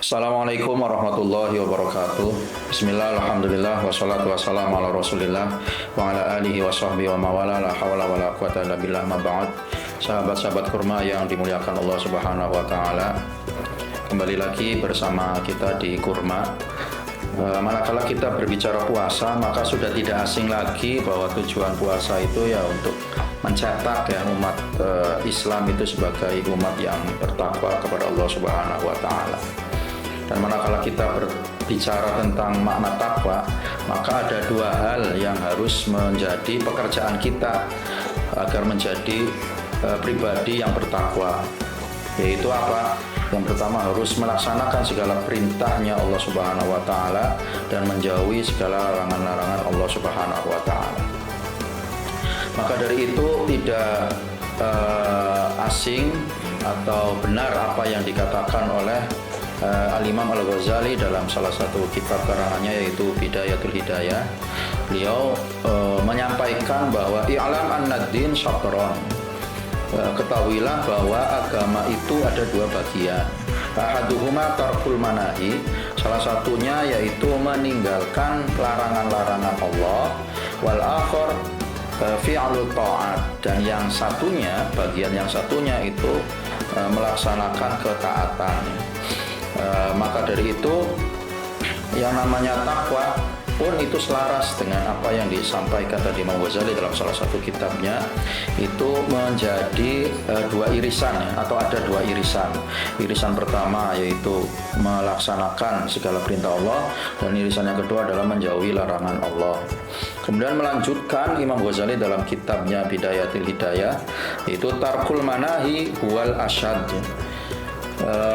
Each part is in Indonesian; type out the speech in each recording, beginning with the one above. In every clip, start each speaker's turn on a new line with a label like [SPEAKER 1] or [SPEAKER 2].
[SPEAKER 1] Assalamualaikum warahmatullahi wabarakatuh. Bismillah, alhamdulillah, wassalatu wassalamu ala rasulillah wa ala alihi wa sahbihi wa mawala, la hawla wa la quwata illa billah, ma ba'd. Sahabat-sahabat kurma yang dimuliakan Allah subhanahu wa ta'ala, kembali lagi bersama kita di Kurma. Manakala kita berbicara puasa, maka sudah tidak asing lagi bahwa tujuan puasa itu ya untuk mencetak ya umat Islam itu sebagai umat yang bertakwa kepada Allah subhanahu wa ta'ala. Dan manakala kita berbicara tentang makna takwa, maka ada dua hal yang harus menjadi pekerjaan kita agar menjadi pribadi yang bertakwa. Yaitu apa? Yang pertama, harus melaksanakan segala perintahnya Allah subhanahu wa ta'ala dan menjauhi segala larangan-larangan Allah subhanahu wa ta'ala. Maka dari itu tidak asing atau benar apa yang dikatakan oleh Al-Imam Al-Ghazali dalam salah satu kitab karangannya, yaitu Bidayatul Hidayah. Beliau menyampaikan bahwa i'lam an-din syatron, ketahuilah bahwa agama itu ada dua bagian. Ahaduhuma tarkul manahi, salah satunya yaitu meninggalkan larangan-larangan Allah, wal akhar fi'lul ta'at, dan yang satunya, bagian yang satunya itu melaksanakan ketaatan. Maka dari itu yang namanya takwa pun itu selaras dengan apa yang disampaikan tadi Imam Ghazali dalam salah satu kitabnya. Itu menjadi dua irisan ya, atau ada dua irisan. Irisan pertama yaitu melaksanakan segala perintah Allah, dan irisan yang kedua adalah menjauhi larangan Allah. Kemudian melanjutkan Imam Ghazali dalam kitabnya Bidayatul Hidayah, yaitu tarkul manahi huwal asyad.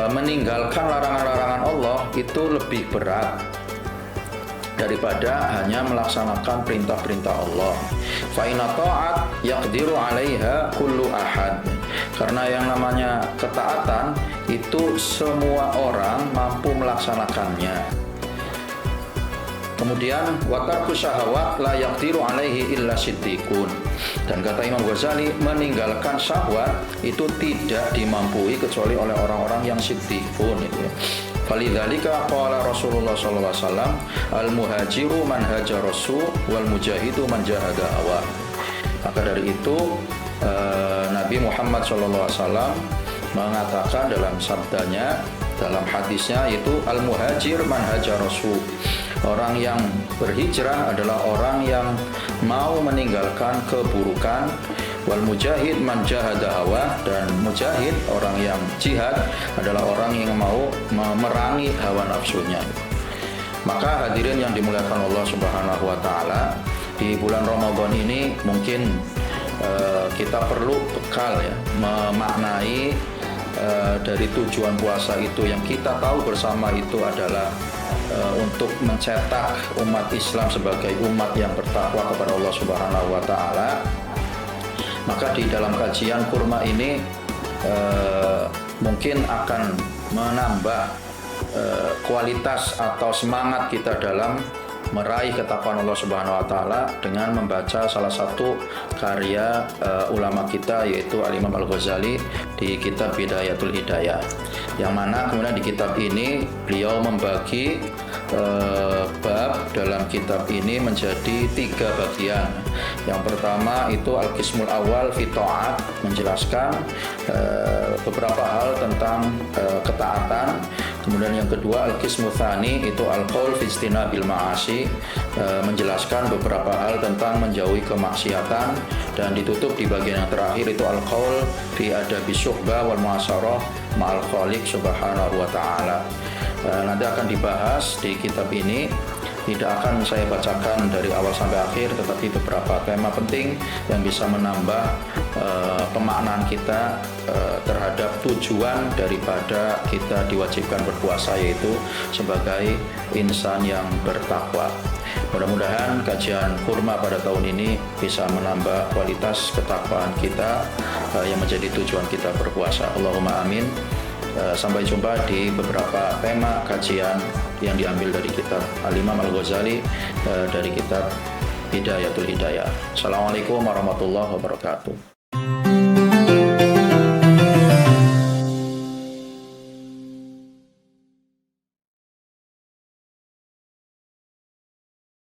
[SPEAKER 1] Meninggalkan larangan-larangan Allah itu lebih berat daripada hanya melaksanakan perintah-perintah Allah. Fa inna ta'at yaqdiru 'alaiha kullu ahad. Karena yang namanya ketaatan itu semua orang mampu melaksanakannya. Kemudian wa tarku syahawat la yaqdiru 'alaihi illa siddiqun. Dan kata Imam Ghazali, meninggalkan syahwat itu tidak dimampui kecuali oleh orang-orang yang siddiqun itu. Falidzalika qala Rasulullah sallallahu alaihi wasallam, al-muhajiru man hajara rasul wal mujahidu man jahada hawa. Maka dari itu Nabi Muhammad sallallahu alaihi wasallam mengatakan dalam sabdanya, dalam hadisnya, yaitu al-muhajir man hajara rasul. Orang yang berhijrah adalah orang yang mau meninggalkan keburukan. Wal mujahid man jahada hawa, dan mujahid, orang yang jihad, adalah orang yang mau memerangi hawa nafsunya. Maka hadirin yang dimuliakan Allah subhanahu wa ta'ala, di bulan Ramadan ini mungkin kita perlu bekal ya, memaknai dari tujuan puasa itu yang kita tahu bersama itu adalah untuk mencetak umat Islam sebagai umat yang bertakwa kepada Allah subhanahu wa ta'ala. Maka di dalam kajian kurma ini mungkin akan menambah kualitas atau semangat kita dalam meraih ketakwaan Allah Subhanahu wa taala dengan membaca salah satu karya ulama kita, yaitu Al-Imam Al-Ghazali di kitab Bidayatul Hidayah. Yang mana kemudian di kitab ini beliau membagi bab dalam kitab ini menjadi 3 bagian. Yang pertama itu Al-Qismul Awal fi Ta'at, menjelaskan beberapa hal tentang ketaatan. Kemudian yang kedua Al-Qismu Tsani itu Al-Qaul fi Ijtinabil Ma'asi, menjelaskan beberapa hal tentang menjauhi kemaksiatan. Dan ditutup di bagian yang terakhir itu Al-Qaul fi Adabi Syuhbah wal Mu'asarah ma'al Khaliq subhanahu wa ta'ala. Nanti akan dibahas di kitab ini. Tidak akan saya bacakan dari awal sampai akhir, tetapi beberapa tema penting yang bisa menambah pemaknaan kita terhadap tujuan daripada kita diwajibkan berpuasa, yaitu sebagai insan yang bertakwa. Mudah-mudahan kajian kurma pada tahun ini bisa menambah kualitas ketakwaan kita yang menjadi tujuan kita berpuasa. Allahumma amin. Sampai jumpa di beberapa tema kajian yang diambil dari kitab Al-Imam Al-Ghazali, dari kitab Bidayatul Hidayah. Assalamualaikum warahmatullahi wabarakatuh.